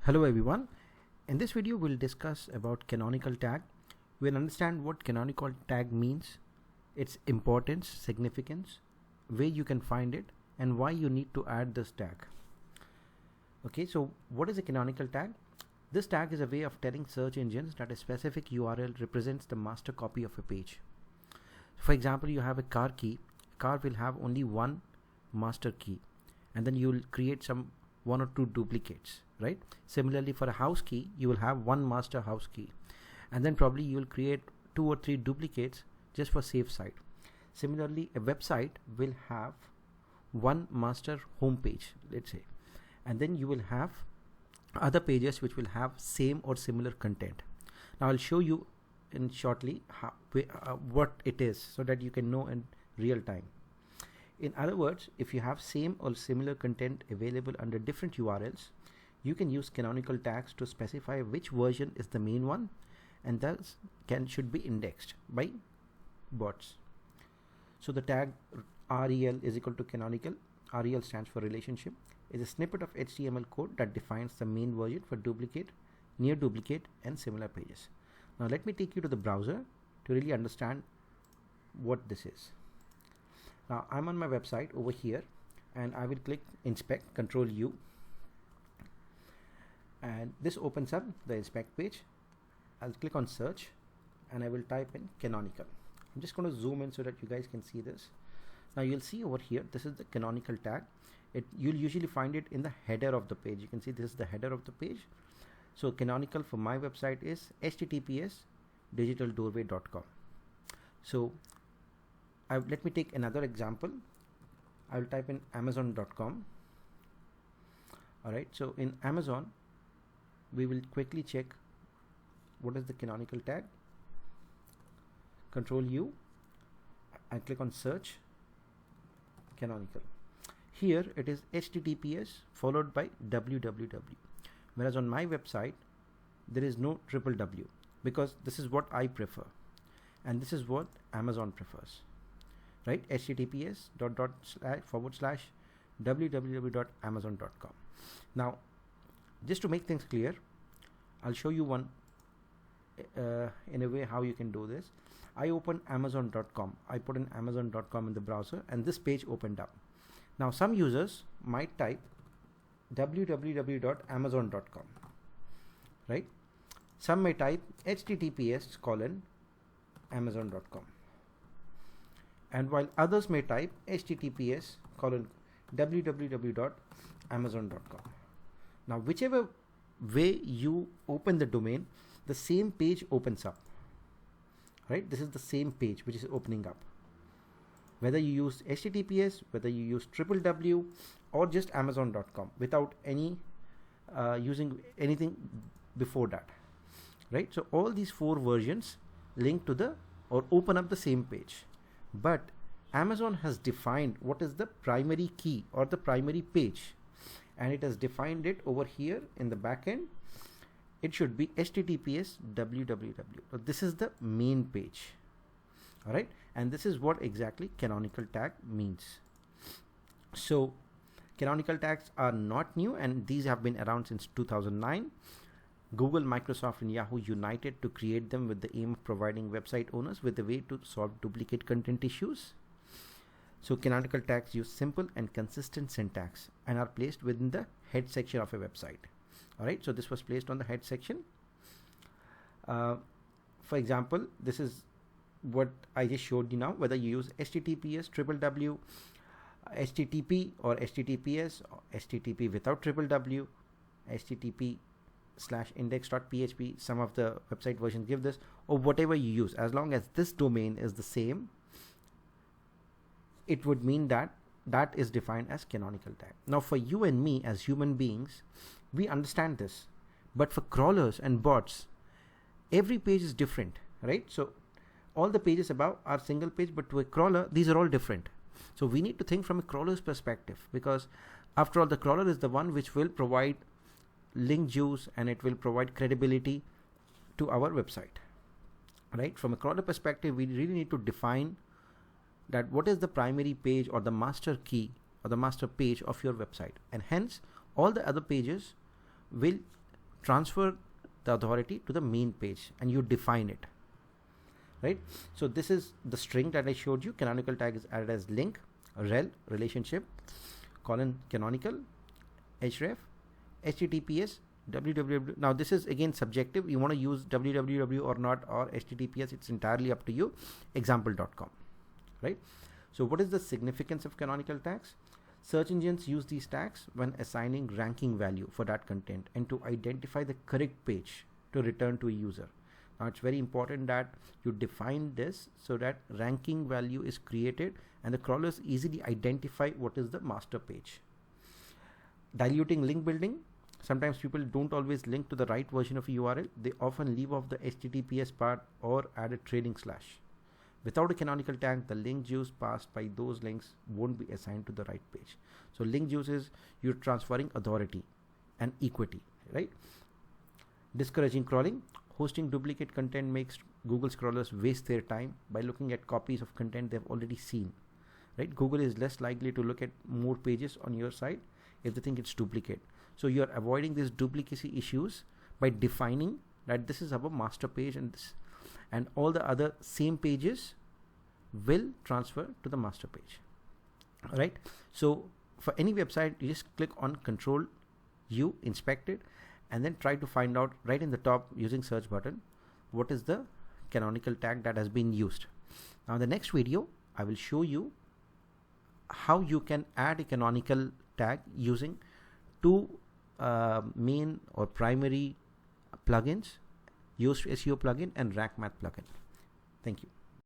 Hello everyone. In this video we'll discuss about canonical tag. We'll understand what canonical tag means, its importance, significance, where you can find it, and why you need to add this tag. Okay, so what is a canonical tag? This tag is a way of telling search engines that a specific URL represents the master copy of a page. For example, you have a car key. Car will have only one master key, and then you'll create one or two duplicates, right? Similarly, for a house key, you will have one master house key, and then probably you will create 2 or 3 duplicates just for safe side. Similarly, a website will have one master home page, let's say, and then you will have other pages which will have same or similar content. Now I'll show you in shortly what it is so that you can know in real time. In other words, if you have same or similar content available under different URLs, you can use canonical tags to specify which version is the main one, and thus should be indexed by bots. So the tag rel is equal to canonical. Rel stands for relationship. Is a snippet of HTML code that defines the main version for duplicate, near duplicate, and similar pages. Now let me take you to the browser to really understand what this is. Now I'm on my website over here, and I will click inspect, Control U, and this opens up the inspect page. I'll click on search and I will type in canonical. I'm just going to zoom in so that you guys can see this. Now you'll see over here, this is the canonical tag. You'll usually find it in the header of the page. You can see this is the header of the page. So canonical for my website is https://digitaldoorway.com. So let me take another example. I will type in amazon.com. Alright, so in Amazon we will quickly check what is the canonical tag. Control U, I click on search, canonical. Here it is https followed by www, whereas on my website there is no www, because this is what I prefer and this is what Amazon prefers, right? https://www.amazon.com. Now just to make things clear, I'll show you one in a way how you can do this. I open amazon.com. I put in amazon.com in the browser and this page opened up. Now some users might type www.amazon.com, right? Some may type https://amazon.com, and while others may type https://www.amazon.com. Now whichever way you open the domain, the same page opens up, right? This is the same page which is opening up, whether you use https, whether you use www, or just amazon.com without any using anything before that, right? So all these 4 versions link to the or open up the same page, but Amazon has defined what is the primary key or the primary page, and it has defined it over here in the back end. It should be https://www. So this is the main page. All right, and this is what exactly canonical tag means. So canonical tags are not new, and these have been around since 2009. Google, Microsoft, and Yahoo united to create them with the aim of providing website owners with a way to solve duplicate content issues. So canonical tags use simple and consistent syntax and are placed within the head section of a website. All right, so this was placed on the head section. For example, this is what I just showed you now. Whether you use https://www, http or https, or http without www, http://index.php, some of the website versions give this, or whatever you use, as long as this domain is the same, it would mean that that is defined as canonical tag. Now for you and me as human beings, we understand this, but for crawlers and bots, every page is different, right? So all the pages above are single page, but to a crawler these are all different. So we need to think from a crawler's perspective, because after all, the crawler is the one which will provide link juice and it will provide credibility to our website, right? From a crawler perspective, we really need to define that what is the primary page or the master key or the master page of your website, and hence all the other pages will transfer the authority to the main page and you define it, right? So this is the string that I showed you. Canonical tag is added as link, rel, relationship, colon, canonical, href, https, www. Now this is again subjective. You want to use www or not, or https, it's entirely up to you. Example.com, right? So what is the significance of canonical tags? Search engines use these tags when assigning ranking value for that content and to identify the correct page to return to a user. Now it's very important that you define this so that ranking value is created and the crawlers easily identify what is the master page. Diluting link building. Sometimes people don't always link to the right version of a URL. They often leave off the HTTPS part or add a trailing slash. Without a canonical tag, the link juice passed by those links won't be assigned to the right page. So link juice is you're transferring authority and equity, right? Discouraging crawling. Hosting duplicate content makes Google's crawlers waste their time by looking at copies of content they've already seen, right? Google is less likely to look at more pages on your site if they think it's duplicate. So you're avoiding these duplicacy issues by defining that this is our master page and all the other same pages will transfer to the master page. All right. So for any website, you just click on Control U, inspect it, and then try to find out right in the top using search button what is the canonical tag that has been used. Now in the next video, I will show you how you can add a canonical tag using two main or primary plugins, Yoast SEO plugin and Rank Math plugin. Thank you.